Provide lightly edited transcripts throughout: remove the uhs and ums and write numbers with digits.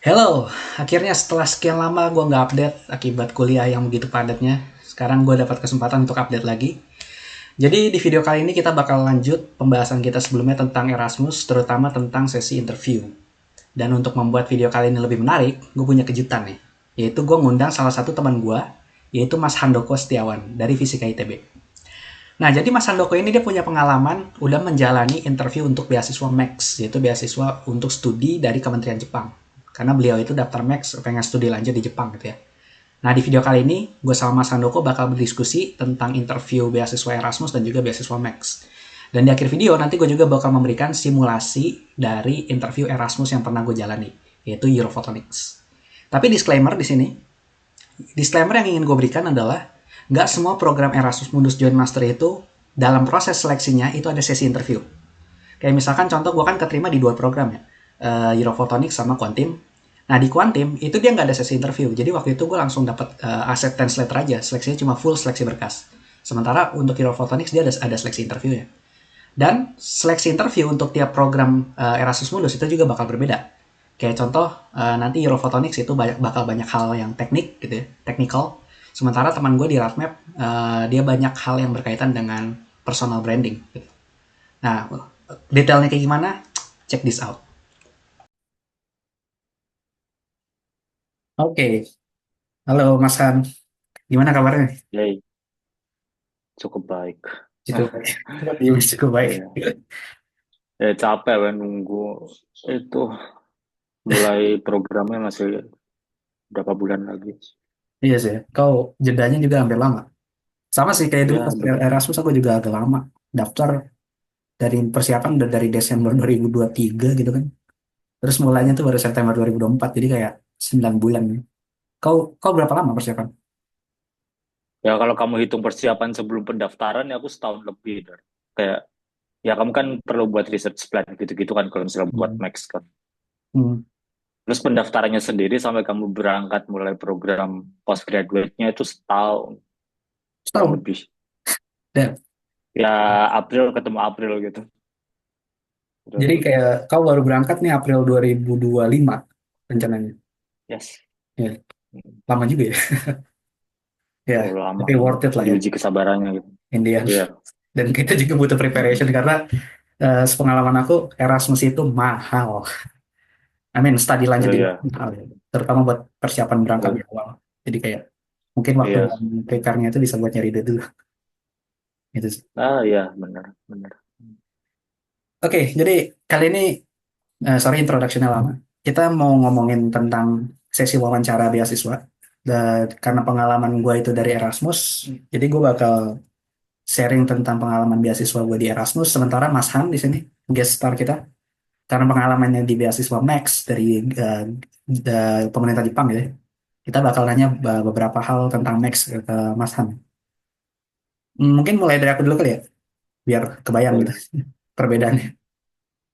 Hello, akhirnya setelah sekian lama gue nggak update akibat kuliah yang begitu padatnya, sekarang gue dapat kesempatan untuk update lagi. Jadi di video kali ini kita bakal lanjut pembahasan kita sebelumnya tentang Erasmus, terutama tentang sesi interview. Dan untuk membuat video kali ini lebih menarik, gue punya kejutan nih. Yaitu gue ngundang salah satu teman gue, yaitu Mas Handoko Setiawan dari Fisika ITB. Nah, jadi Mas Handoko ini dia punya pengalaman udah menjalani interview untuk beasiswa Max, yaitu beasiswa untuk studi dari Kementerian Jepang. Karena beliau itu daftar Max pengen studi lanjut di Jepang gitu ya. Nah, di video kali ini gue sama Mas Handoko bakal berdiskusi tentang interview beasiswa Erasmus dan juga beasiswa Max. Dan di akhir video nanti gue juga bakal memberikan simulasi dari interview Erasmus yang pernah gue jalani, yaitu Europhotonics. Tapi disclaimer yang ingin gue berikan adalah nggak semua program Erasmus Mundus Joint Master itu dalam proses seleksinya itu ada sesi interview. Kayak misalkan contoh gue kan keterima di dua program ya, Europhotonics sama Quantim. Nah di Quantim itu dia nggak ada sesi interview, jadi waktu itu gue langsung dapat acceptance letter aja, seleksinya cuma full seleksi berkas. Sementara untuk Europhotonics dia ada seleksi interview ya. Dan seleksi interview untuk tiap program Erasmus Mundus itu juga bakal berbeda. Kayak contoh nanti Europhotonics itu bakal banyak hal yang teknik gitu ya, technical. Sementara teman gue di Radmap dia banyak hal yang berkaitan dengan personal branding. Gitu. Nah detailnya kayak gimana? Check this out. Oke, halo Mas Han, gimana kabarnya? Yay, cukup baik. Cukup baik. Cukup baik. Iya. Capek kan nunggu itu mulai programnya masih berapa bulan lagi. Iya sih, kau jedanya juga hampir lama. Sama sih kayak dulu Ya, pas Erasmus aku juga agak lama daftar dari persiapan udah dari Desember 2023 gitu kan. Terus mulainya tuh baru September 2024 jadi kayak 9 bulan. Kau berapa lama persiapan? ya kalau kamu hitung persiapan sebelum pendaftaran ya aku setahun lebih. Dar. Kayak ya kamu kan perlu buat research plan gitu-gitu kan kalau misalnya buat Hmm. Max kan. Hmm. Terus pendaftarannya sendiri sampai kamu berangkat mulai program postgraduate-nya itu setahun kurang Setahun. lebih. Dan, Ya April ketemu April gitu. jadi Terus, kayak kau baru berangkat nih April 2025 rencananya. yes. Ya, lama juga ya. Ya, Oh, lama tapi lama worth it lah ya, diuji kesabarannya gitu. Indian. Iya. Dan kita juga butuh Mm-mm. preparation karena sepengalaman aku Erasmus itu mahal. I mean, studi lanjut Oh juga iya. mahal ya. Terutama buat persiapan berangkat di Oh, awal. Jadi kayak mungkin waktu iya. dan prepare-nya itu bisa buat nyari duit dulu. Gitu sih. Ah iya, benar, benar. Oke, jadi kali ini sorry introduction-nya lama. Kita mau ngomongin tentang sesi wawancara beasiswa. Dan karena pengalaman gue itu dari Erasmus, jadi gue bakal sharing tentang pengalaman beasiswa gue di Erasmus. Sementara Mas Han di sini guest star kita, karena pengalamannya di beasiswa Max dari pemerintah Jepang gitu ya. Kita bakal nanya beberapa hal tentang Max ke Mas Han. Mungkin mulai dari aku dulu kali ya, biar kebayang gitu Boleh. perbedaannya.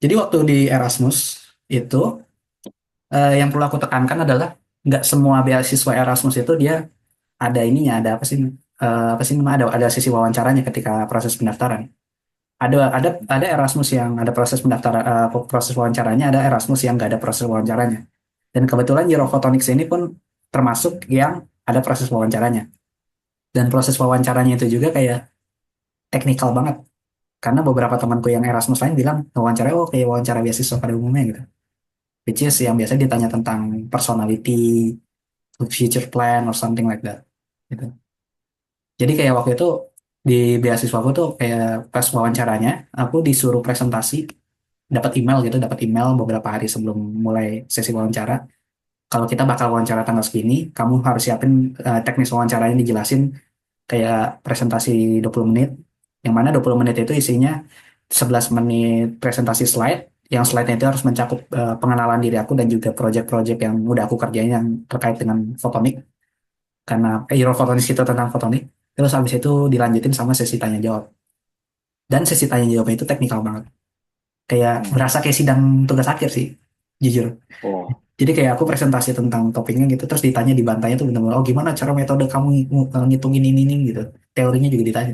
Jadi waktu di Erasmus itu yang perlu aku tekankan adalah nggak semua beasiswa Erasmus itu dia ada ininya, ada apa sih namanya, ada sisi wawancaranya ketika proses pendaftaran. Ada Erasmus yang ada proses pendaftaran, proses wawancaranya, ada Erasmus yang nggak ada proses wawancaranya. Dan kebetulan Europhotonics ini pun termasuk yang ada proses wawancaranya. Dan proses wawancaranya itu juga kayak teknikal banget. Karena beberapa temanku yang Erasmus lain bilang wawancara oh kayak wawancara beasiswa pada umumnya gitu. Which is yang biasanya ditanya tentang personality, future plan or something like that. Gitu. Jadi kayak waktu itu di beasiswa aku tuh kayak pas wawancaranya aku disuruh presentasi, dapat email beberapa hari sebelum mulai sesi wawancara. Kalau kita bakal wawancara tanggal segini, kamu harus siapin teknis wawancaranya dijelasin kayak presentasi 20 menit. Yang mana 20 menit itu isinya 11 menit presentasi slide, yang slide-nya itu harus mencakup pengenalan diri aku dan juga project-project yang udah aku kerjain yang terkait dengan fotonik karena Eurofotonis itu tentang fotonik. Terus habis itu dilanjutin sama sesi tanya jawab. Dan sesi tanya jawabnya itu teknikal banget. Kayak Hmm. berasa kayak sidang tugas akhir sih, jujur. Oh, Jadi kayak aku presentasi tentang topiknya gitu, terus ditanya dibantainya tuh benar-benar, oh gimana cara metode kamu ngitungin ini gitu. Teorinya juga ditanya,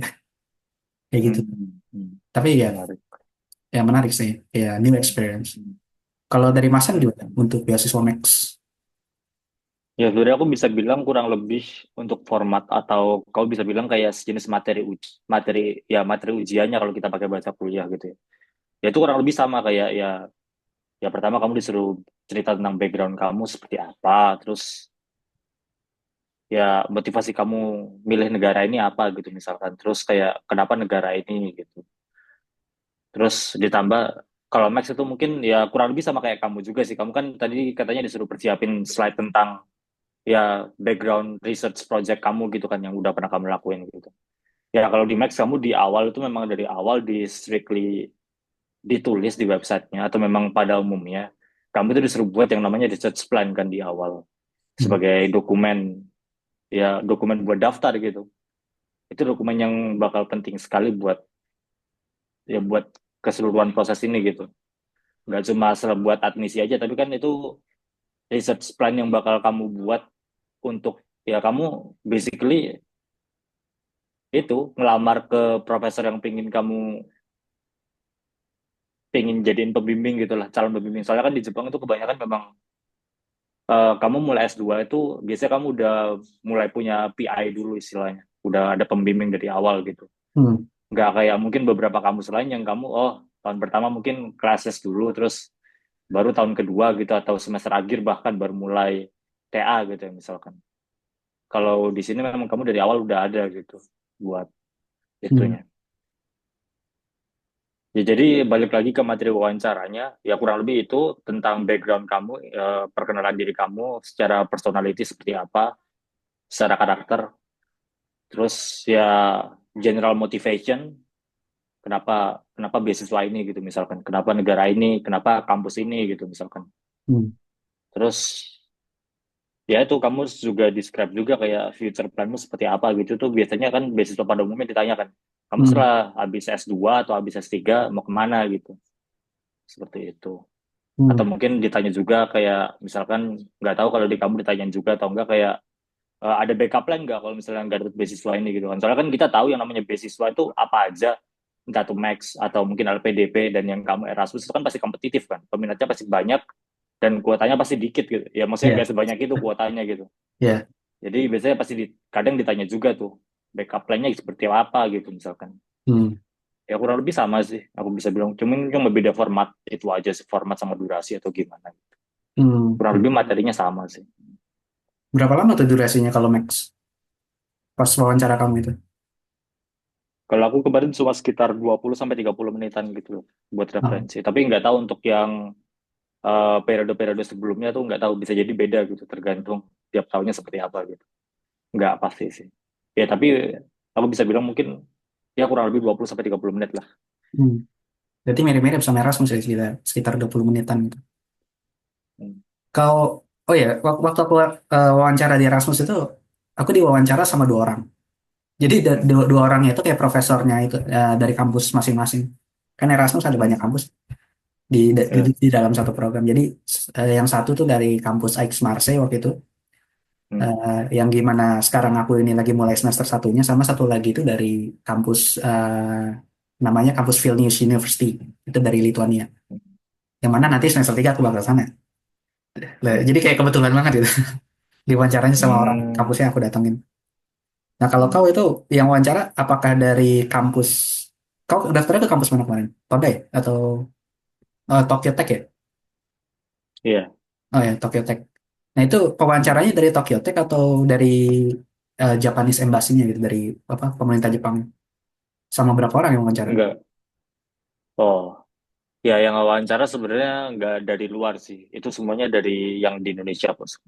kayak gitu. hmm, hmm. Tapi ya, Menarik. ya menarik sih, ya new experience. Hmm. Kalau dari Masan Hmm. juga untuk beasiswa Max. Ya, sebenarnya aku bisa bilang kurang lebih untuk format atau kau bisa bilang kayak sejenis materi ujiannya kalau kita pakai bahasa kuliah gitu ya. Ya itu kurang lebih sama kayak ya pertama kamu disuruh cerita tentang background kamu seperti apa, terus ya motivasi kamu milih negara ini apa gitu misalkan. Terus kayak kenapa negara ini gitu. Terus ditambah kalau Max itu mungkin ya kurang lebih sama kayak kamu juga sih. Kamu kan tadi katanya disuruh persiapin slide tentang ya background research project kamu gitu kan yang udah pernah kamu lakuin gitu. Ya kalau di Max kamu di awal itu memang dari awal di strictly ditulis di websitenya atau memang pada umumnya kamu itu disuruh buat yang namanya research plan kan di awal Hmm. sebagai dokumen dokumen buat daftar gitu. Itu dokumen yang bakal penting sekali buat keseluruhan proses ini gitu. Nggak cuma asal buat admisi aja tapi kan itu research plan yang bakal kamu buat untuk ya kamu basically itu ngelamar ke profesor yang pengen jadiin pembimbing gitu lah, calon pembimbing. Soalnya kan di Jepang itu kebanyakan memang kamu mulai S2 itu biasanya kamu udah mulai punya PI dulu istilahnya. Udah ada pembimbing dari awal gitu. Hmm. Nggak kayak mungkin beberapa kampus lain yang kamu, oh tahun pertama mungkin classes dulu, terus baru tahun kedua gitu atau semester akhir bahkan baru mulai TA gitu ya misalkan. Kalau di sini memang kamu dari awal udah ada gitu buat Hmm. itunya. Ya, jadi balik lagi ke materi wawancaranya, ya kurang lebih itu tentang background kamu, perkenalan diri kamu secara personality seperti apa, secara karakter, terus ya general motivation, kenapa kenapa beasiswa ini gitu misalkan, kenapa negara ini, kenapa kampus ini gitu misalkan. Hmm. Terus ya itu kamu juga describe juga kayak future planmu seperti apa gitu tuh biasanya kan beasiswa pada umumnya ditanyakan, kamu Hmm. setelah habis S2 atau habis S3 mau kemana gitu, seperti itu. Atau Hmm. mungkin ditanya juga kayak misalkan nggak tahu kalau di kamu ditanyain juga atau enggak kayak ada backup plan nggak kalau misalnya nggak dapet beasiswa ini gitu kan. Soalnya kan kita tahu yang namanya beasiswa itu apa aja, entah itu Max atau mungkin LPDP dan yang kamu Erasmus itu kan pasti kompetitif kan. Peminatnya pasti banyak dan kuotanya pasti dikit gitu. Ya maksudnya Ya, nggak sebanyak itu kuotanya gitu. ya. Jadi biasanya pasti kadang ditanya juga tuh backup plan-nya seperti apa gitu misalkan. Hmm. Ya kurang lebih sama sih aku bisa bilang. Cuman cuma beda format itu aja sih, format sama durasi atau gimana. Hmm. Kurang lebih materinya sama sih. Berapa lama tuh durasinya kalau Max pas wawancara kamu itu? Kalau aku kemarin cuma sekitar 20 sampai 30 menitan gitu loh buat Oh. referensi. Tapi nggak tahu untuk yang periode-periode sebelumnya tuh nggak tahu bisa jadi beda gitu tergantung tiap tahunnya seperti apa gitu. Nggak pasti sih. Ya tapi aku bisa bilang mungkin ya kurang lebih 20 sampai 30 menit lah. Hmm. Berarti mirip-mirip sama Erasmus ya, sekitar 20 menitan gitu. Hmm. Kau, oh ya, waktu aku wawancara di Erasmus itu, aku diwawancara sama dua orang. Jadi Hmm. dua orangnya itu kayak profesornya itu dari kampus masing-masing. Kan Erasmus ada banyak Hmm. kampus Ya. di dalam satu program. Jadi yang satu tuh dari kampus Aix Marseille waktu itu, Hmm. yang gimana sekarang aku ini lagi mulai semester satunya, sama satu lagi itu dari kampus namanya kampus Vilnius University, itu dari Lituania. Yang mana nanti semester 3 aku bakal sana. Lah, Hmm. jadi kayak kebetulan banget gitu. Diwawancaranya sama orang Hmm. kampusnya aku datengin. Nah, kalau kau Hmm. itu yang wawancara, apakah dari kampus, kau daftarnya ke kampus mana kemarin? Todai atau Tokyo Tech ya? Iya. Oh ya, Tokyo Tech. Nah, itu Hmm. pewawancaranya dari Tokyo Tech atau dari Japanese Embassy-nya gitu, dari apa pemerintah Jepang? Sama berapa orang yang wawancara? Enggak. Oh, ya yang wawancara sebenarnya nggak dari luar sih. Itu semuanya dari yang di Indonesia bos.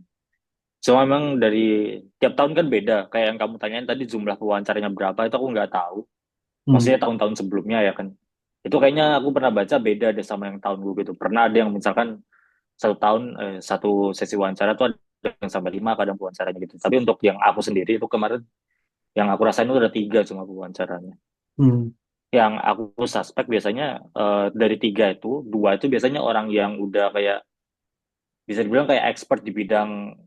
Cuma memang dari tiap tahun kan beda. Kayak yang kamu tanyain tadi jumlah pewawancaranya berapa itu aku nggak tahu. Hmm. Maksudnya tahun-tahun sebelumnya ya kan. Itu kayaknya aku pernah baca beda deh sama yang tahun gue gitu. Pernah ada yang misalkan satu tahun satu sesi wawancara tuh ada yang sampai 5 kadang pewawancaranya gitu. Tapi untuk yang aku sendiri itu kemarin yang aku rasain itu ada 3 cuma pewawancaranya. Hmm. Yang aku suspek biasanya dari 3 itu 2 itu biasanya orang yang udah kayak bisa dibilang kayak expert di bidang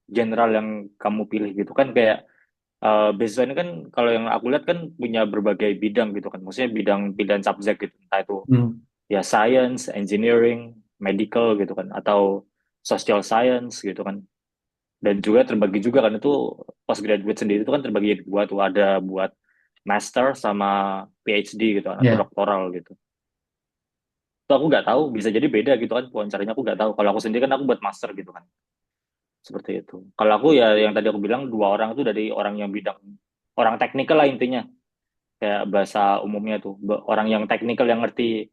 general yang kamu pilih gitu kan kayak beasiswa ini kan kalau yang aku lihat kan punya berbagai bidang gitu kan. Maksudnya bidang pilihan subjek gitu. Entah itu Hmm. ya science, engineering, medical gitu kan. Atau social science gitu kan. Dan juga terbagi juga kan itu postgraduate sendiri itu kan terbagi dua tuh, ada buat master sama PhD gitu kan, atau Ya. doktoral gitu. Itu aku nggak tahu, bisa jadi beda gitu kan wawancaranya, aku nggak tahu. Kalau aku sendiri kan aku buat master gitu kan, seperti itu. Kalau aku ya yang tadi aku bilang dua orang itu dari orang yang bidang orang teknikal lah intinya, kayak bahasa umumnya tuh orang yang teknikal yang ngerti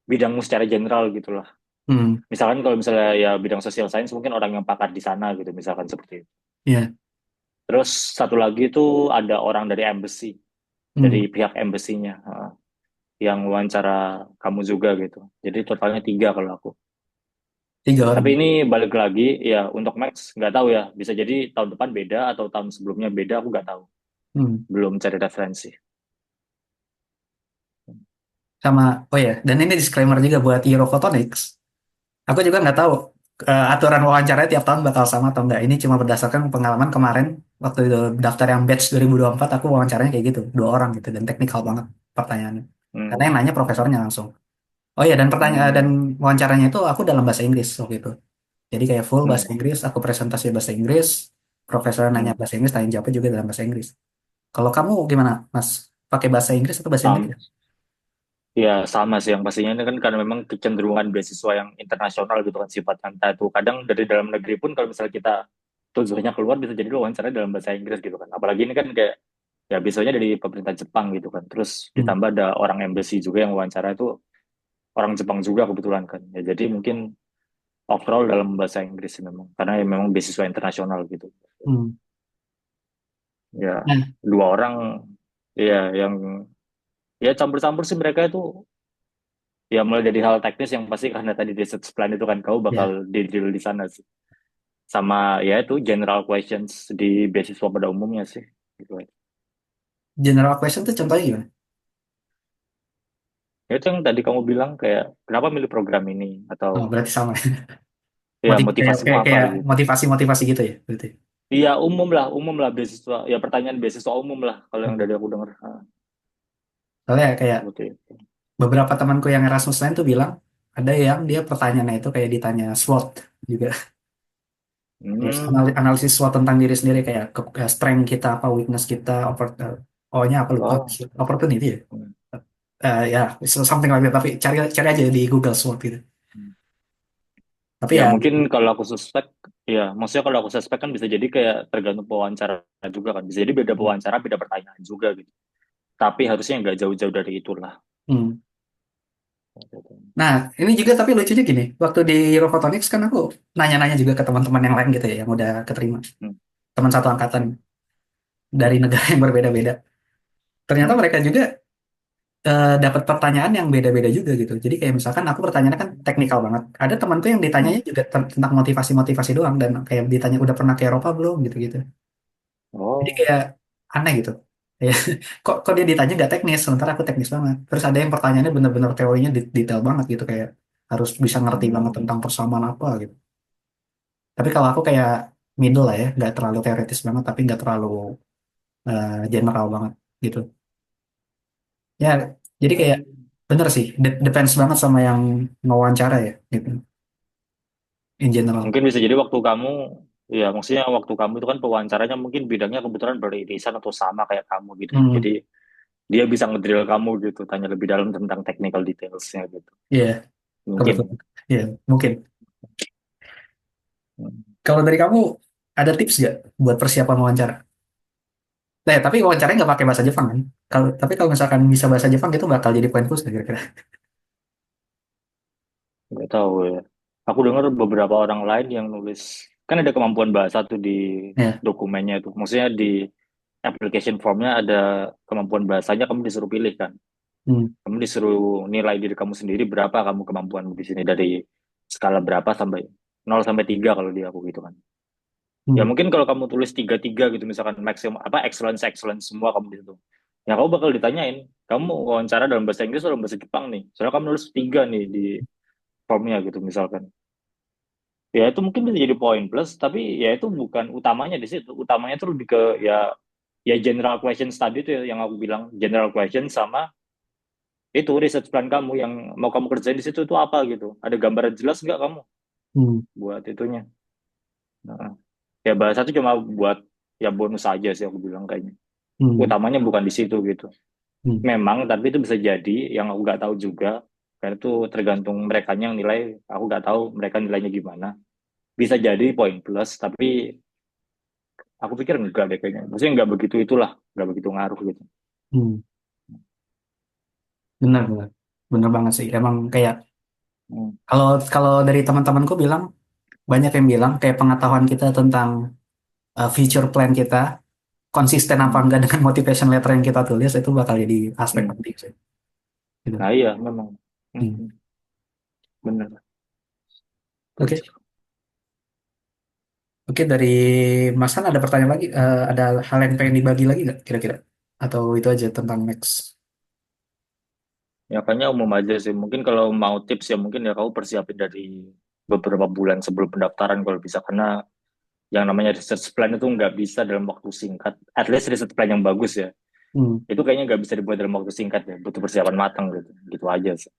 bidangmu secara general gitu lah. Hmm. Misalkan kalau misalnya ya bidang social science mungkin orang yang pakar di sana gitu, misalkan seperti itu. Ya. Terus satu lagi itu ada orang dari embassy, Hmm. dari pihak embassy-nya, yang wawancara kamu juga gitu. Jadi totalnya tiga kalau aku. Tiga Tapi orang. ini balik lagi ya untuk Max nggak tahu ya. Bisa jadi tahun depan beda atau tahun sebelumnya beda, aku nggak tahu. Hmm. Belum cari referensi. Sama, oh ya, dan ini disclaimer juga buat Europhotonics. Aku juga nggak tahu aturan wawancaranya tiap tahun bakal sama atau enggak. Ini cuma berdasarkan pengalaman kemarin waktu itu daftar yang batch 2024 aku wawancaranya kayak gitu, dua orang gitu dan teknikal banget pertanyaannya. Karena yang Hmm. nanya profesornya langsung. Oh ya, dan pertanyaan dan Hmm. wawancaranya itu aku dalam bahasa Inggris waktu itu. Jadi kayak full bahasa Hmm. Inggris, aku presentasi bahasa Inggris, profesor nanya Hmm. bahasa Inggris, tanya jawabnya juga dalam bahasa Inggris. Kalau kamu gimana, Mas? Pakai bahasa Inggris atau bahasa Inggris? Sama, ya sama sih yang pastinya ini kan karena memang kecenderungan beasiswa yang internasional gitu kan sifatnya. Entah itu kadang dari dalam negeri pun kalau misalnya kita tujuannya keluar bisa jadi wawancara dalam bahasa Inggris gitu kan. Apalagi ini kan kayak ya biasanya dari pemerintah Jepang gitu kan. Terus Hmm. ditambah ada orang embassy juga yang wawancara itu orang Jepang juga kebetulan kan. Ya jadi mungkin overall dalam bahasa Inggris sih memang karena ya memang beasiswa internasional gitu. Hmm. Ya Nah, dua orang ya yang ya campur-campur sih mereka itu ya mulai dari hal teknis yang pasti karena tadi research plan itu kan kau bakal ya, di drill di sana sih. Sama ya itu general questions di beasiswa pada umumnya sih. Gitu. general question tuh contohnya gimana? Ya itu yang tadi kamu bilang kayak kenapa milih program ini atau Oh, berarti sama. ya Kayak motivasimu kayak apa kayak gitu. motivasi-motivasi gitu ya, berarti. Iya umum lah beasiswa. Ya pertanyaan beasiswa umum lah kalau yang Hmm. dari aku dengar. Soalnya kayak Seperti itu. beberapa temanku yang Erasmus lain tuh bilang ada yang dia pertanyaannya itu kayak ditanya SWOT juga. Terus Hmm. analisis SWOT tentang diri sendiri kayak strength kita apa, weakness kita, O-nya apa lupa, Oh. opportunity ya. Hmm. Ya, something like that. Tapi cari cari aja di Google SWOT gitu. Tapi Ya ya, mungkin kalau aku suspek, ya maksudnya kalau aku suspek kan bisa jadi kayak tergantung pewawancara juga kan. Bisa jadi beda pewawancara, beda pertanyaan juga gitu. Tapi harusnya nggak jauh-jauh dari itulah. hmm. Nah, ini juga tapi lucunya gini, waktu di Robotics kan aku nanya-nanya juga ke teman-teman yang lain gitu ya, yang udah keterima. Hmm. Teman satu angkatan dari negara yang berbeda-beda. Ternyata Hmm. mereka juga dapat pertanyaan yang beda-beda juga gitu. Jadi kayak misalkan aku pertanyaannya kan teknikal banget. Ada temanku yang Hmm. ditanyanya juga tentang motivasi-motivasi doang dan kayak ditanya udah pernah ke Eropa belum gitu-gitu. Jadi Oh. kayak aneh gitu. Kayak kok dia ditanya nggak teknis, sementara aku teknis banget. Terus ada yang pertanyaannya bener-bener teorinya detail banget gitu kayak harus bisa ngerti banget Hmm. tentang persamaan apa gitu. Tapi kalau aku kayak middle lah ya, nggak terlalu teoritis banget, tapi nggak terlalu general banget gitu. Ya, jadi kayak Hmm. bener sih, depends banget sama yang ngewawancara ya, gitu, in general. Mungkin bisa jadi waktu kamu, ya maksudnya waktu kamu itu kan pewawancaranya mungkin bidangnya kebetulan beririsan atau sama kayak kamu gitu. Hmm, Jadi dia bisa ngedrill kamu gitu, tanya lebih dalam tentang technical detailsnya gitu. iya, betul. Mungkin. Iya, mungkin. Hmm. Kalau dari kamu, ada tips nggak buat persiapan wawancara? Tapi wawancaranya nggak pakai bahasa Jepang kan? Tapi kalau misalkan bisa bahasa Jepang itu bakal jadi poin plus nggak kira-kira. Nggak tahu ya. Aku dengar beberapa orang lain yang nulis, kan ada kemampuan bahasa tuh di Ya, dokumennya itu. Maksudnya di application formnya ada kemampuan bahasanya, kamu disuruh pilih kan. hmm, Kamu disuruh nilai diri kamu sendiri berapa kamu kemampuan di sini dari skala berapa sampai 0 sampai 3 kalau di aku gitu kan. Ya hmm, mungkin kalau kamu tulis 3 3 gitu misalkan maksimum apa excellence excellence semua kamu di situ. Ya kamu bakal ditanyain, kamu wawancara dalam bahasa Inggris atau dalam bahasa Jepang nih. Soalnya kamu nulis 3 nih di formnya gitu misalkan. Ya itu mungkin bisa jadi poin plus, tapi ya itu bukan utamanya di situ. Utamanya tuh lebih ke ya ya general question study itu ya, yang aku bilang general question sama itu research plan kamu yang mau kamu kerjain di situ itu apa gitu. Ada gambaran jelas nggak kamu hmm. buat itunya. Nah, Ya bahasa itu cuma buat ya bonus aja sih aku bilang kayaknya. Hmm. Utamanya bukan di situ gitu. Hmm. Memang, tapi itu bisa jadi yang aku nggak tahu juga. Karena itu tergantung mereka yang nilai. Aku nggak tahu mereka nilainya gimana. Bisa jadi poin plus, tapi aku pikir enggak deh kayaknya. Maksudnya nggak begitu itulah, nggak begitu ngaruh gitu. Hmm. Benar, benar. Benar banget sih. Emang kayak Hmm. kalau kalau dari teman-temanku bilang, banyak yang bilang kayak pengetahuan kita tentang future plan kita konsisten apa Hmm. enggak dengan motivation letter yang kita tulis itu bakal jadi aspek Hmm. penting sih. Gitu. Nah iya memang. Hmm. Hmm. Hmm. Bener. Oke, oke, dari Mas Han ada pertanyaan lagi. Ada hal yang pengen dibagi lagi nggak kira-kira? Atau itu aja tentang Max? Ya kayaknya umum aja sih. Mungkin kalau mau tips ya mungkin ya kamu persiapin dari beberapa bulan sebelum pendaftaran kalau bisa. Karena yang namanya research plan itu nggak bisa dalam waktu singkat. At least research plan yang bagus ya. Hmm. Itu kayaknya nggak bisa dibuat dalam waktu singkat ya. Butuh persiapan matang gitu. Gitu aja sih.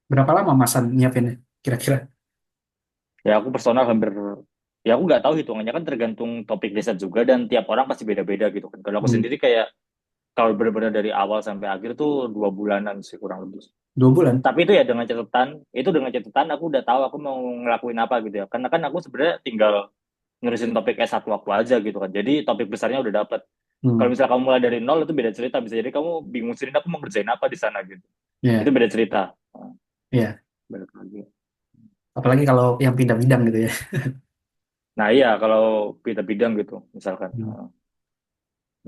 Berapa lama Mas Han nyiapinnya kira-kira? Ya aku personal hampir ya aku nggak tahu hitungannya kan tergantung topik riset juga dan tiap orang pasti beda-beda gitu kan. Kalau aku Hmm. sendiri kayak kalau benar-benar dari awal sampai akhir tuh 2 bulanan sih kurang lebih. 2 bulan? Tapi itu dengan catatan aku udah tahu aku mau ngelakuin apa gitu ya. Karena kan aku sebenarnya tinggal ngurusin topik S1 aku aja gitu kan. Jadi topik besarnya udah dapet. Kalau Hmm. misalnya kamu mulai dari nol itu beda cerita. Bisa jadi kamu bingung sendiri aku mau ngerjain apa di sana gitu. Itu Iya, beda cerita. Nah, iya. balik lagi. Apalagi kalau yang pindah bidang gitu ya. Nah iya kalau beda bidang gitu misalkan. Hmm. Nah,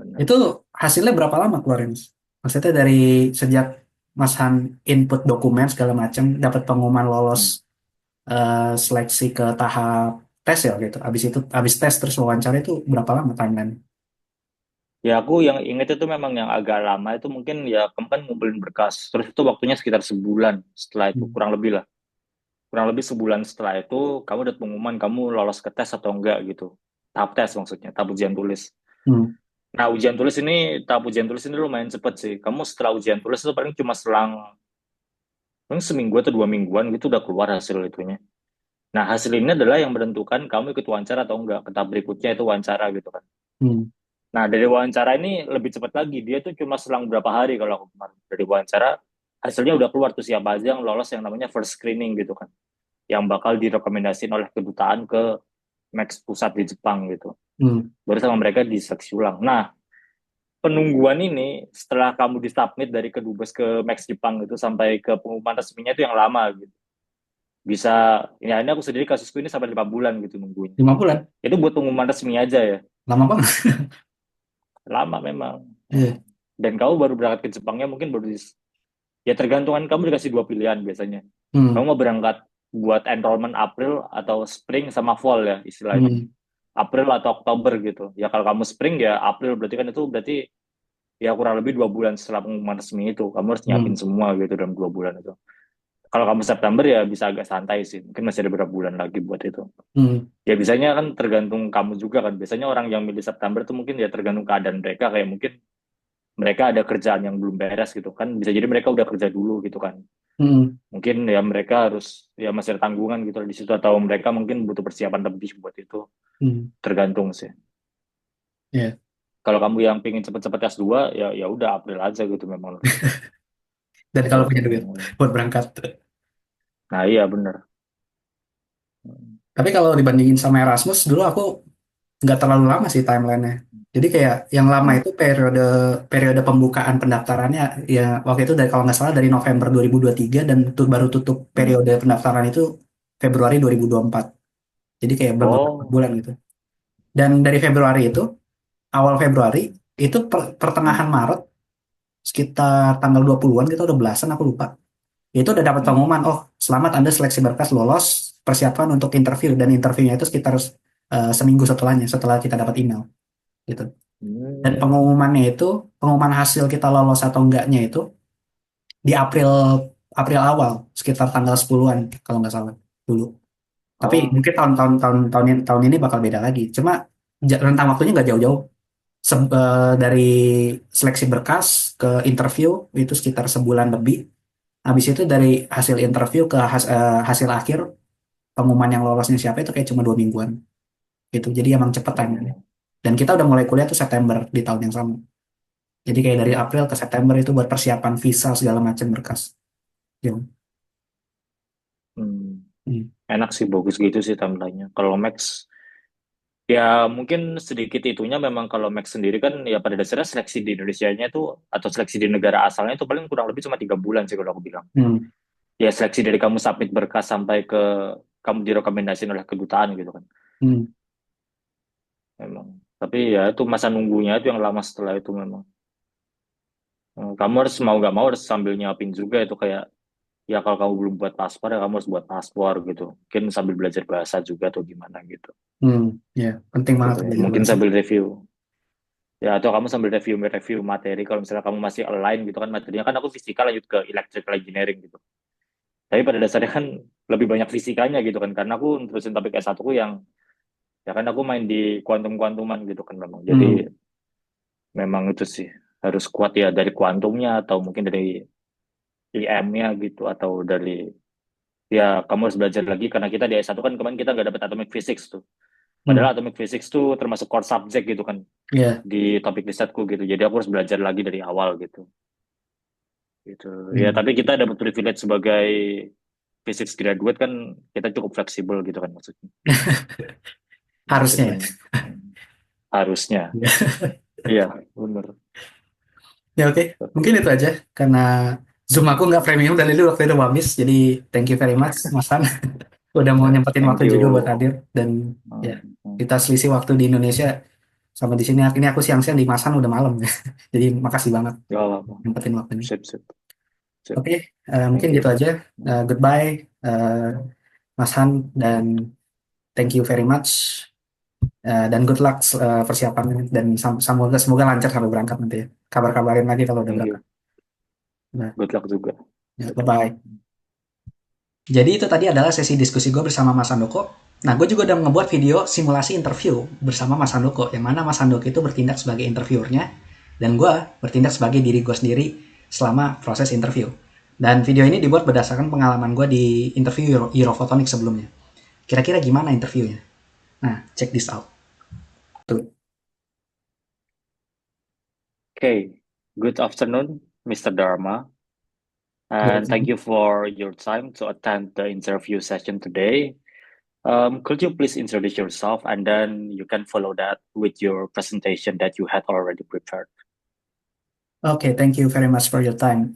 benar. Itu hasilnya berapa lama keluarin? Maksudnya dari sejak Mas Han input dokumen segala macam, dapat pengumuman lolos Hmm. seleksi ke tahap tes ya gitu. Habis tes terus wawancara itu berapa lama timeline? Ya aku yang inget itu memang yang agak lama itu mungkin ya kamu kan ngumpulin berkas. Terus itu waktunya sekitar sebulan setelah itu Hmm. kurang lebih lah. Kurang lebih sebulan setelah itu kamu udah pengumuman kamu lolos ke tes atau enggak gitu. Tahap tes maksudnya, tahap ujian tulis. Hmm. Nah, tahap ujian tulis ini lumayan cepet sih. Kamu setelah ujian tulis itu paling cuma selang paling seminggu atau 2 mingguan gitu udah keluar hasil itunya. Nah, hasil ini adalah yang menentukan kamu ikut wawancara atau enggak. Ke tahap berikutnya itu wawancara gitu kan. Hmm. Nah, dari wawancara ini lebih cepat lagi. Dia tuh cuma selang berapa hari kalau aku kemarin. Dari wawancara, hasilnya udah keluar tuh siapa aja yang lolos yang namanya first screening gitu kan. Yang bakal direkomendasiin oleh kedutaan ke Max pusat di Jepang gitu. Hmm. Baru sama mereka diseleksi ulang. Nah, penungguan ini setelah kamu disubmit dari kedubes ke Max Jepang itu sampai ke pengumuman resminya itu yang lama gitu. Bisa, ya ini aku sendiri kasusku ini sampai 5 bulan gitu nunggunya. 5 bulan? Itu buat pengumuman resmi aja ya. Lama banget. Lama memang. Iya. Dan kamu baru berangkat ke Jepangnya mungkin ya tergantungan kamu dikasih dua pilihan biasanya. Kamu Hmm. mau berangkat buat enrollment April atau spring sama fall ya istilahnya. Hmm. April atau Oktober gitu. Ya kalau kamu spring ya April berarti kan itu berarti ya kurang lebih 2 bulan setelah pengumuman resmi itu kamu harus nyiapin Hmm. semua gitu dalam 2 bulan itu. Kalau kamu September ya bisa agak santai sih, mungkin masih ada beberapa bulan lagi buat itu. Hmm. Ya biasanya kan tergantung kamu juga kan. Biasanya orang yang milih September itu mungkin ya tergantung keadaan mereka kayak mungkin mereka ada kerjaan yang belum beres gitu kan. Bisa jadi mereka udah kerja dulu gitu kan. Hmm. Mungkin ya mereka harus ya masih ada tanggungan gitu di situ atau mereka mungkin butuh persiapan lebih buat itu. Hmm. Tergantung sih. Iya. Kalau kamu yang pingin cepet-cepet S2 ya ya udah April aja gitu memang. Dan kalau April punya duit tuh. buat berangkat. Nah iya bener. Tapi kalau dibandingin sama Erasmus, dulu aku nggak terlalu lama sih timelinenya. Jadi kayak yang lama Hmm. itu periode periode pembukaan pendaftarannya ya waktu itu dari kalau nggak salah dari November 2023 dan baru tutup Hmm. periode pendaftaran itu Februari 2024. Jadi kayak beberapa Oh. bulan gitu. Dan dari Februari itu awal Februari itu Hmm. pertengahan Maret sekitar tanggal 20-an gitu udah belasan aku lupa. Itu udah dapat Hmm. pengumuman, oh selamat Anda seleksi berkas lolos, persiapan untuk interview dan interviewnya itu sekitar seminggu setelahnya setelah kita dapat email gitu. Dan Hmm. pengumumannya itu pengumuman hasil kita lolos atau enggaknya itu di April April awal sekitar tanggal 10-an kalau nggak salah dulu. Tapi Oh. mungkin tahun ini bakal beda lagi. Cuma rentang waktunya nggak jauh-jauh. Dari seleksi berkas ke interview itu sekitar sebulan lebih. Habis itu dari hasil interview ke hasil akhir pengumuman yang lolosnya siapa itu kayak cuma 2 mingguan gitu. Jadi emang cepet timeline. Oh. Dan kita udah mulai kuliah tuh September di tahun yang sama. Jadi kayak dari April ke September itu buat persiapan visa segala macam berkas. Gitu. Hmm. Hmm. Enak sih, bagus gitu sih timelinenya. Kalau Max, ya mungkin sedikit itunya memang kalau Max sendiri kan ya pada dasarnya seleksi di Indonesianya itu atau seleksi di negara asalnya itu paling kurang lebih cuma 3 bulan sih kalau aku bilang. Hmm. Ya seleksi dari kamu submit berkas sampai ke kamu direkomendasikan oleh kedutaan gitu kan. Hmm. Memang. Tapi ya itu masa nunggunya itu yang lama setelah itu memang. Kamu harus mau nggak mau harus sambil nyiapin juga itu kayak ya kalau kamu belum buat paspor ya kamu harus buat paspor gitu. Mungkin sambil belajar bahasa juga atau gimana gitu. Hmm. Ya, penting banget Gitu tuh ya. belajar Mungkin bahasa. sambil review. Ya atau kamu sambil review materi kalau misalnya kamu masih align gitu kan materinya kan aku fisika lanjut ke electrical engineering gitu. Tapi pada dasarnya kan lebih banyak fisikanya gitu kan karena aku terusin topik S1 ku yang ya kan aku main di kuantum-kuantuman gitu kan memang. Jadi Hmm. memang itu sih harus kuat ya dari kuantumnya atau mungkin dari IM-nya gitu atau dari ya kamu harus belajar lagi karena kita di S1 kan kemarin kita nggak dapat atomic physics tuh. Hmm. Padahal atomic physics tuh termasuk core subject gitu kan Ya. di topik risetku gitu. Jadi aku harus belajar lagi dari awal gitu. Gitu. Ya Hmm. tapi kita dapat privilege sebagai physics graduate kan kita cukup fleksibel gitu kan maksudnya. Gitu Harusnya kan. ya. Harusnya. Iya, benar. Ya oke, Tapi mungkin itu aja karena Zoom aku nggak premium dari dulu waktu itu mau habis. Jadi thank you very much Mas Han udah mau ya, nyempetin thank waktu juga buat you. hadir dan ya Hmm, hmm. kita selisih waktu di Indonesia sama di sini. Akhirnya aku siang-siang di Mas Han udah malam. Jadi makasih banget Gak apa-apa. nyempetin waktunya. Sip, sip, sip. Oke, mungkin Thank gitu you. aja. Hmm. Goodbye, eh, Mas Han dan thank you very much. Dan good luck persiapannya dan semoga semoga lancar sampai berangkat nanti ya. Kabar-kabarin lagi kalau udah Thank berangkat. you. Nah, Good luck juga. ya, bye-bye. Jadi itu tadi adalah sesi diskusi gue bersama Mas Handoko. Nah, gue juga udah ngebuat video simulasi interview bersama Mas Handoko, yang mana Mas Handoko itu bertindak sebagai interviewernya, dan gue bertindak sebagai diri gue sendiri selama proses interview. Dan video ini dibuat berdasarkan pengalaman gue di interview Europhotonics sebelumnya. Kira-kira gimana interviewnya? Nah, check this out. Tuh. Okay. Good afternoon, Mr. Dharma. And thank you for your time to attend the interview session today. Could you please introduce yourself and then you can follow that with your presentation that you had already prepared. Okay, thank you very much for your time.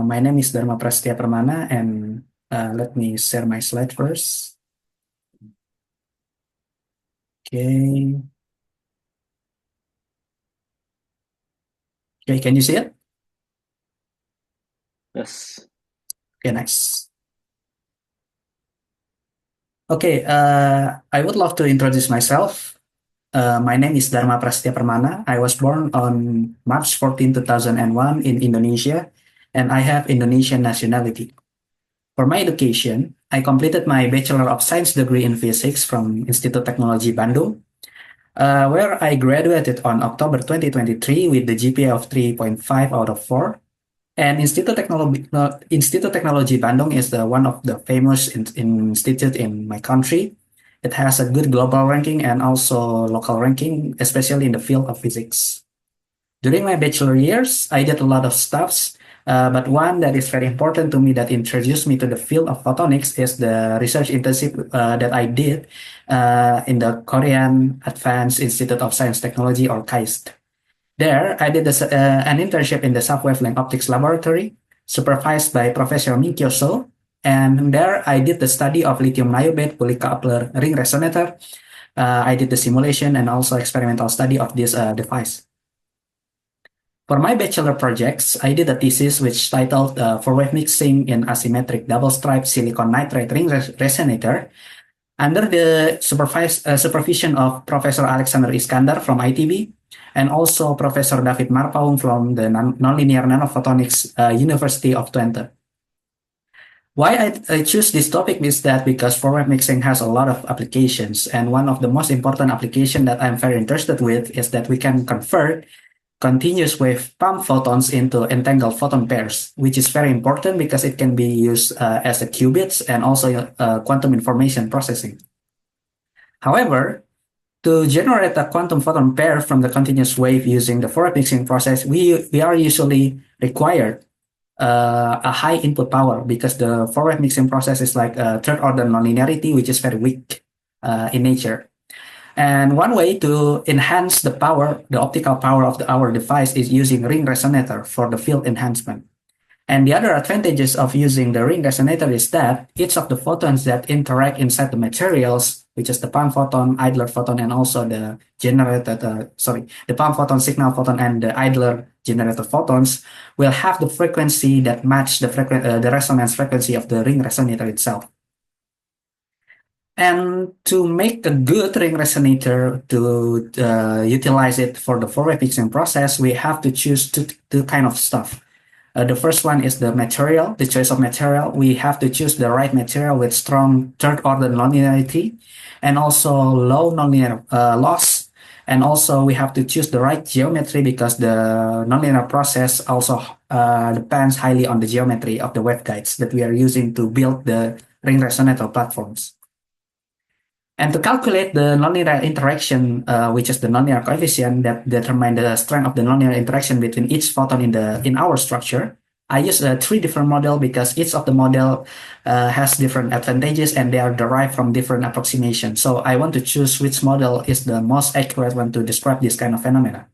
My name is Dharma Prastia Permana, and let me share my slide first. Okay. Okay, can you see it? Yes. Okay, nice. Okay, I would love to introduce myself. My name is Dharma Prastia Permana. I was born on March 14, 2001 in Indonesia, and I have Indonesian nationality. For my education, I completed my Bachelor of Science degree in Physics from Institut Teknologi Bandung, where I graduated on October 2023 with the GPA of 3.5 out of 4. And Institut Teknologi Bandung is one of the famous institute in my country. It has a good global ranking and also local ranking, especially in the field of physics. During my bachelor years, I did a lot of stuffs, but one that is very important to me that introduced me to the field of photonics is the research internship that I did in the Korean Advanced Institute of Science Technology, or KAIST. There, I did an internship in the sub-wavelength optics laboratory, supervised by Professor Min Kyo So, and there I did the study of lithium niobate polycoupler ring resonator. I did the simulation and also experimental study of this device. For my bachelor projects, I did a thesis which titled For Wave Mixing in Asymmetric Double-Striped Silicon Nitride Ring Resonator under the supervision of Professor Alexander Iskandar from ITB and also Professor David Marpaung from the Nonlinear Nanophotonics University of Twente. Why I choose this topic is that because forward mixing has a lot of applications, and one of the most important application that I'm very interested with is that we can convert continuous wave pump photons into entangled photon pairs, which is very important because it can be used as a qubits and also quantum information processing. However, To generate a quantum photon pair from the continuous wave using the Fourier mixing process, we are usually required a high input power because the Fourier mixing process is like a third order nonlinearity, which is very weak in nature. And one way to enhance the power, the optical power of our device is using ring resonator for the field enhancement. And the other advantages of using the ring resonator is that each of the photons that interact inside the materials, which is the palm photon, idler photon, and also the the palm photon, signal photon, and the idler generated photons, will have the frequency that match the resonance frequency of the ring resonator itself. And to make a good ring resonator to utilize it for the Fourier mixing process, we have to choose two kind of stuff. The first one is the material, the choice of material. We have to choose the right material with strong third order nonlinearity and also low nonlinear loss. And also we have to choose the right geometry because the nonlinear process also depends highly on the geometry of the waveguides that we are using to build the ring resonator platforms. And to calculate the nonlinear interaction, which is the nonlinear coefficient that determine the strength of the nonlinear interaction between each photon in our structure, I use three different model because each of the model has different advantages and they are derived from different approximations. So I want to choose which model is the most accurate one to describe this kind of phenomena.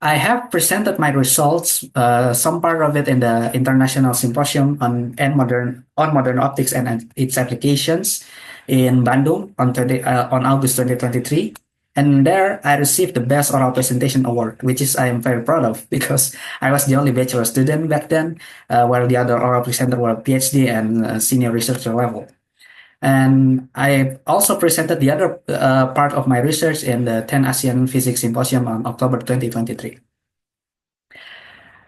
I have presented my results, some part of it in the International Symposium on modern optics and its applications in Bandung on August 2023. And there I received the Best Oral Presentation Award, which is I am very proud of because I was the only bachelor student back then, while the other oral presenter were PhD and senior researcher level. And I also presented the other part of my research in the 10 ASEAN Physics Symposium on October 2023.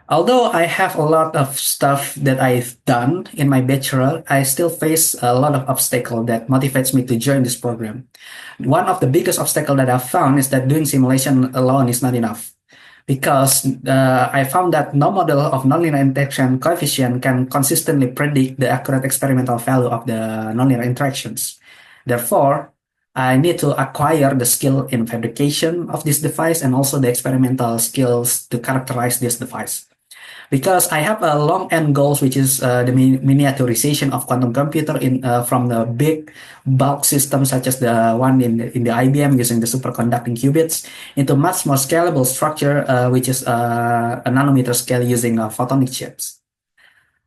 Although I have a lot of stuff that I've done in my bachelor, I still face a lot of obstacle that motivates me to join this program. One of the biggest obstacle that I've found is that doing simulation alone is not enough because I found that no model of nonlinear interaction coefficient can consistently predict the accurate experimental value of the nonlinear interactions. Therefore, I need to acquire the skill in fabrication of this device and also the experimental skills to characterize this device because I have a long end goals, which is the miniaturization of quantum computer in from the big bulk systems such as the one in the IBM using the superconducting qubits into much more scalable structure, which is a nanometer scale using photonic chips.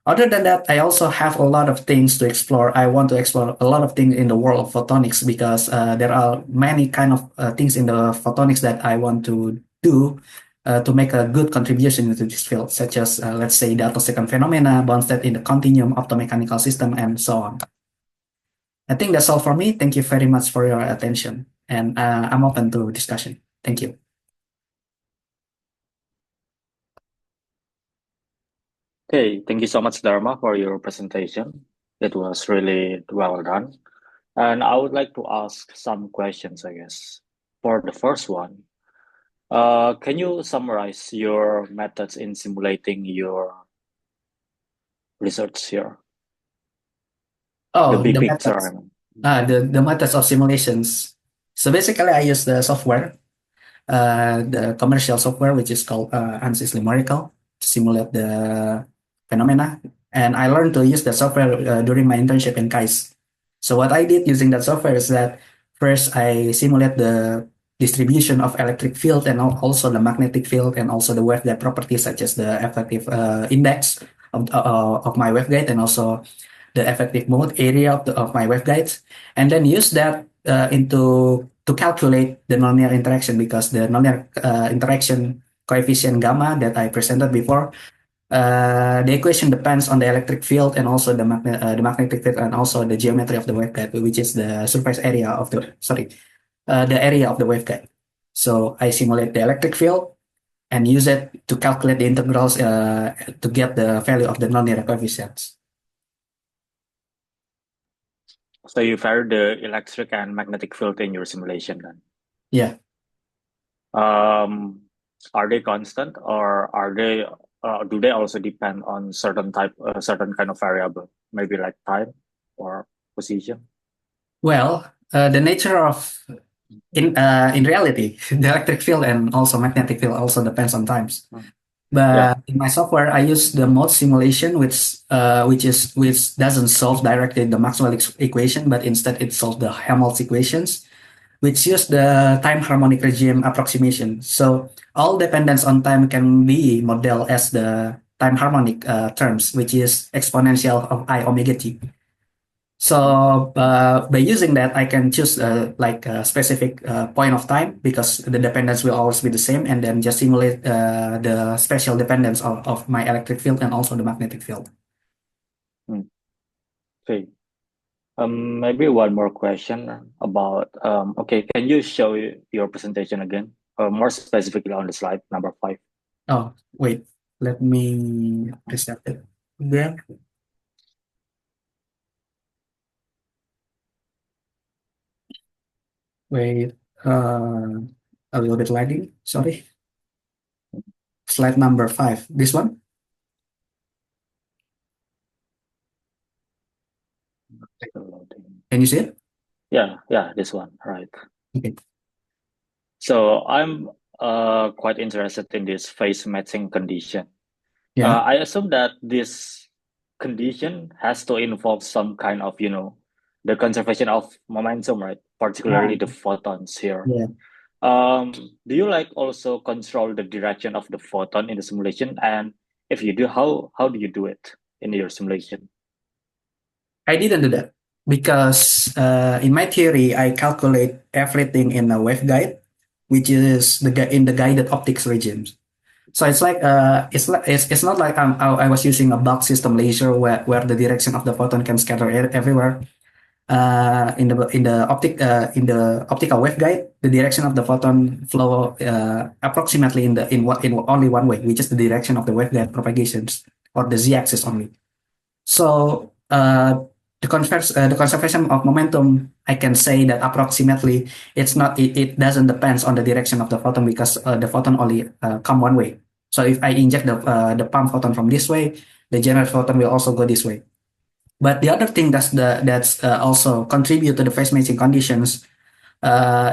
Other than that, I also have a lot of things to explore. I want to explore a lot of things in the world of photonics because there are many kind of things in the photonics that I want to do to make a good contribution into this field, such as, let's say, the attosecond phenomena, bound state in the continuum, optomechanical system, and so on. I think that's all for me. Thank you very much for your attention. And I'm open to discussion. Thank you. Okay, thank you so much, Dharma, for your presentation. It was really well done. And I would like to ask some questions, I guess. For the first one, can you summarize your methods in simulating your research here? The Oh, big the picture, I methods. mean. The methods of simulations. So basically, I use the software, the commercial software, which is called ANSYS Numerical, to simulate the phenomena. And I learned to use the software during my internship in KAIST. So what I did using that software is that first I simulate the distribution of electric field and also the magnetic field and also the waveguide properties such as the effective index of my waveguide and also the effective mode area of my waveguides, and then use that into to calculate the nonlinear interaction because the nonlinear interaction coefficient gamma that I presented before, the equation depends on the electric field and also the magnetic field and also the geometry of the waveguide, which is the surface area of the area of the waveguide. So I simulate the electric field and use it to calculate the integrals to get the value of the nonlinear coefficients. So you vary the electric and magnetic field in your simulation then. Yeah. Um, are they constant or are they do they also depend on certain kind of variable, maybe like time or position? Well, the nature of in reality, the electric field and also magnetic field also depends on times. Mm. Yeah. But in my software, I use the mode simulation, which doesn't solve directly the Maxwell equation, but instead it solves the Helmholtz equations, which use the time harmonic regime approximation. So all dependence on time can be modeled as the time harmonic terms, which is exponential of I omega t. So by using that, I can choose like a specific point of time because the dependence will always be the same, and then just simulate the special dependence of my electric field and also the magnetic field. Mm. Okay. Maybe one more question about, okay, can you show your presentation again? More specifically on the slide number 5. Oh, wait, let me reset it again. Wait, a little bit lagging. Sorry. Slide number 5. This one. Can you see it? Yeah, this one, right. Okay. So I'm quite interested in this phase matching condition. Yeah. I assume that this condition has to involve some kind of, the conservation of momentum, right? Particularly Right. the photons here. Yeah. Do you like also control the direction of the photon in the simulation? And if you do, how do you do it in your simulation? I didn't do that because in my theory, I calculate everything in a waveguide, which is in the guided optics regimes. So it's not like I was using a bulk system laser where the direction of the photon can scatter everywhere. In the optical waveguide, the direction of the photon flow approximately in only one way, which is the direction of the waveguide propagations or the z-axis only. So the conservation of momentum, I can say that approximately it doesn't depends on the direction of the photon because the photon only come one way. So if I inject the pump photon from this way, the general photon will also go this way. But the other thing that's also contribute to the phase matching conditions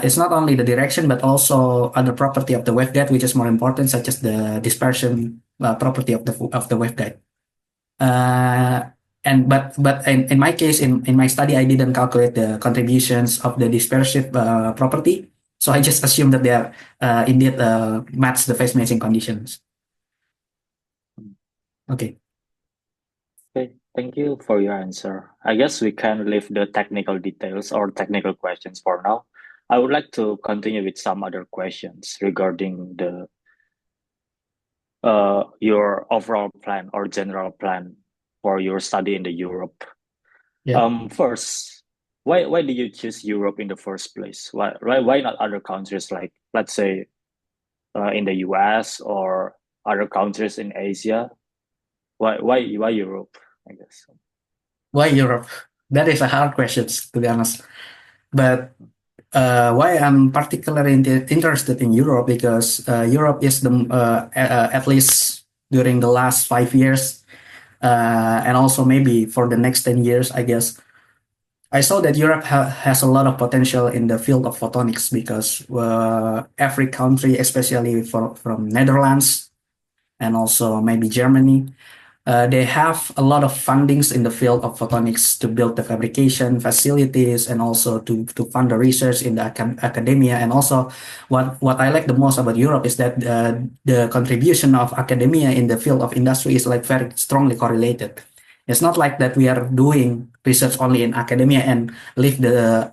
is not only the direction but also other property of the waveguide, which is more important, such as the dispersion property of the waveguide. Uh, but in my case, in my study, I didn't calculate the contributions of the dispersive property. So I just assumed that they are indeed match the phase matching conditions. Okay. Okay, thank you for your answer. I guess we can leave the technical details or technical questions for now. I would like to continue with some other questions regarding the your overall plan or general plan for your study in the Europe. Yeah. First, why did you choose Europe in the first place? Why not other countries like, let's say, in the US or other countries in Asia? Why Europe? I guess. Why Europe? That is a hard question, to be honest. But why I'm particularly interested in Europe because Europe is at least during the last 5 years, and also maybe for the next 10 years, I guess. I saw that Europe has a lot of potential in the field of photonics because every country, especially from Netherlands and also maybe Germany, they have a lot of fundings in the field of photonics to build the fabrication facilities and also to fund the research in the academia. And also, what I like the most about Europe is that the contribution of academia in the field of industry is like very strongly correlated. It's not like that we are doing research only in academia and leave the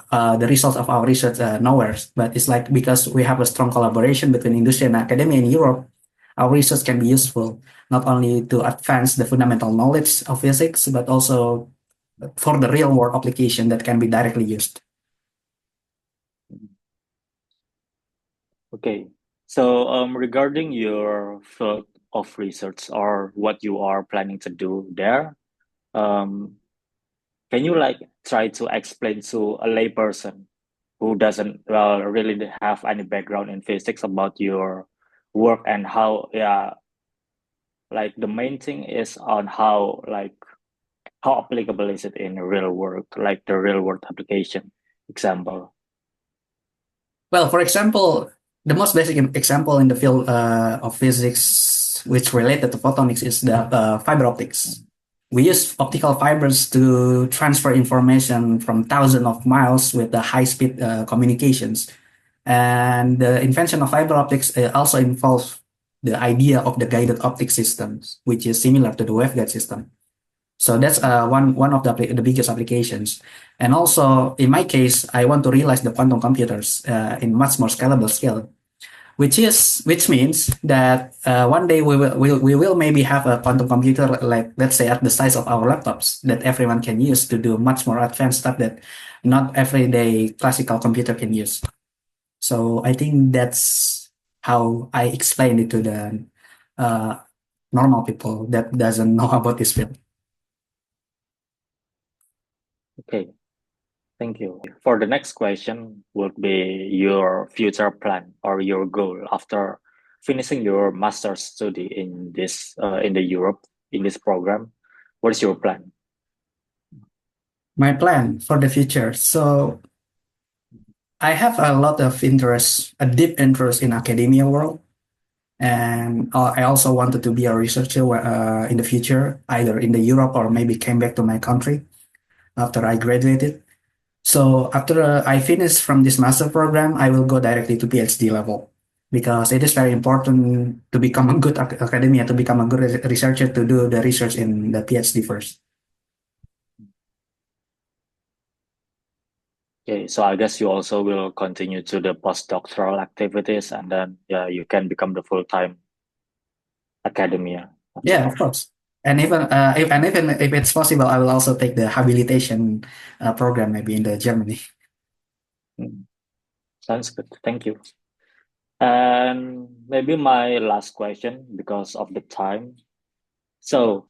results of our research nowhere. But it's like because we have a strong collaboration between industry and academia in Europe, our research can be useful not only to advance the fundamental knowledge of physics, but also for the real world application that can be directly used. Okay. So, regarding your field of research or what you are planning to do there, um, can you like try to explain to a layperson who doesn't really have any background in physics about your work and how, yeah, like the main thing is on how applicable is it in real world, like the real world application example. Well, for example, the most basic example in the field of physics which related to photonics is the fiber optics. We use optical fibers to transfer information from thousands of miles with the high-speed communications. And the invention of fiber optics also involves the idea of the guided optic systems, which is similar to the waveguide system. So that's one of the biggest applications. And also in my case, I want to realize the quantum computers in much more scalable scale, which means that one day we will maybe have a quantum computer like, let's say, at the size of our laptops that everyone can use to do much more advanced stuff that not everyday classical computer can use. So I think that's how I explain it to the uh, normal people that doesn't know about this field. Okay, thank you. For the next question would be your future plan or your goal after finishing your master's study in this in the Europe in this program. What is your plan? My plan for the future. So I have a lot of interest, a deep interest in academia world, and I also wanted to be a researcher in the future, either in the Europe or maybe came back to my country after I graduated. So after I finish from this master program, I will go directly to PhD level because it is very important to become a good academia, to become a good researcher, to do the research in the PhD first. Okay, so I guess you also will continue to the postdoctoral activities, and then yeah, you can become the full-time academia Yeah, after. of course. And even if it's possible, I will also take the habilitation program maybe in the Germany. Mm, sounds good. Thank you. And maybe my last question because of the time. So,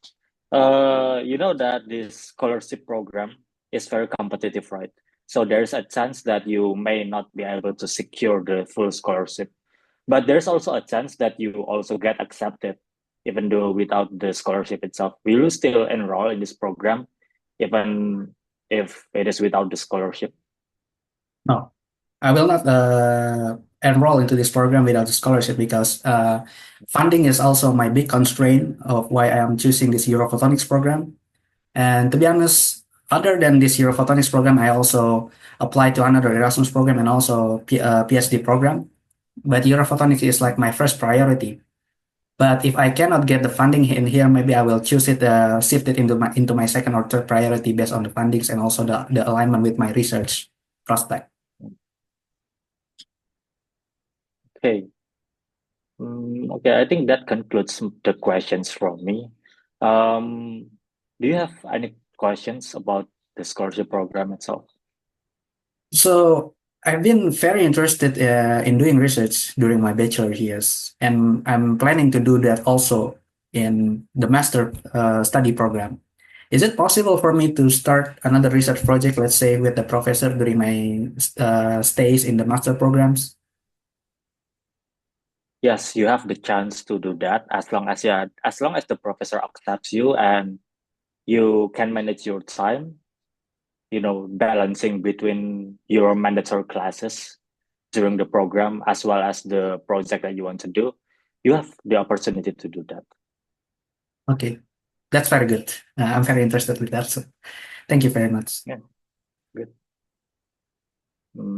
you know that this scholarship program is very competitive, right? So there's a chance that you may not be able to secure the full scholarship, but there's also a chance that you also get accepted, even though without the scholarship itself. Will you still enroll in this program, even if it is without the scholarship? No, I will not enroll into this program without a scholarship because funding is also my big constraint of why I am choosing this Europhotonics program. And to be honest, other than this Europhotonics program, I also applied to another Erasmus program and also PhD program. But Europhotonics is like my first priority. But if I cannot get the funding in here, maybe I will choose it, shift it into my second or third priority based on the fundings and also the alignment with my research prospect. Okay. Okay, I think that concludes the questions from me. Um, do you have any questions about the scholarship program itself? So I've been very interested in doing research during my bachelor years, and I'm planning to do that also in the master study program. Is it possible for me to start another research project, let's say with the professor during my stays in the master programs? Yes, you have the chance to do that as long as the professor accepts you and you can manage your time, balancing between your mandatory classes during the program as well as the project that you want to do. You have the opportunity to do that. Okay, that's very good. I'm very interested with that. So thank you very much. Yeah, good.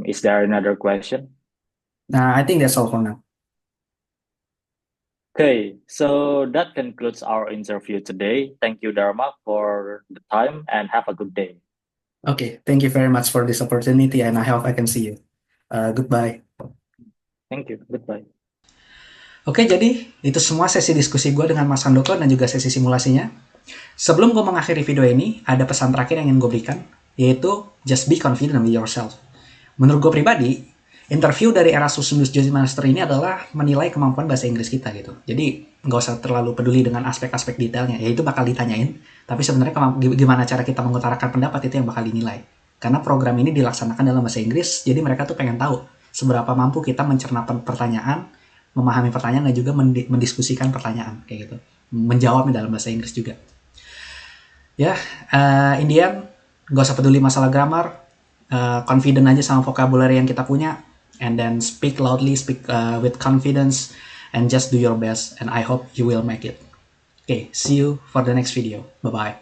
Is there another question? I think that's all for now. Okay, so that concludes our interview today. Thank you, Dharma, for the time and have a good day. Okay, thank you very much for this opportunity, and I hope I can see you. Goodbye. Thank you. Goodbye. Oke, jadi itu semua sesi diskusi gue dengan Mas Handoko dan juga sesi simulasinya. Sebelum gue mengakhiri video ini, ada pesan terakhir yang ingin gue berikan, yaitu just be confident with yourself. Menurut gue pribadi, interview dari Erasmus Study Master ini adalah menilai kemampuan bahasa Inggris kita gitu. Jadi nggak usah terlalu peduli dengan aspek-aspek detailnya, ya itu bakal ditanyain. Tapi sebenarnya gimana cara kita mengutarakan pendapat itu yang bakal dinilai. Karena program ini dilaksanakan dalam bahasa Inggris, jadi mereka tuh pengen tahu seberapa mampu kita mencerna pertanyaan, memahami pertanyaan dan juga mendiskusikan pertanyaan kayak gitu, menjawabnya dalam bahasa Inggris juga. Ya, in the end, gak usah peduli masalah grammar, confident aja sama vocabulary yang kita punya, and then speak loudly, speak with confidence, and just do your best. And I hope you will make it. Okay, see you for the next video. Bye bye.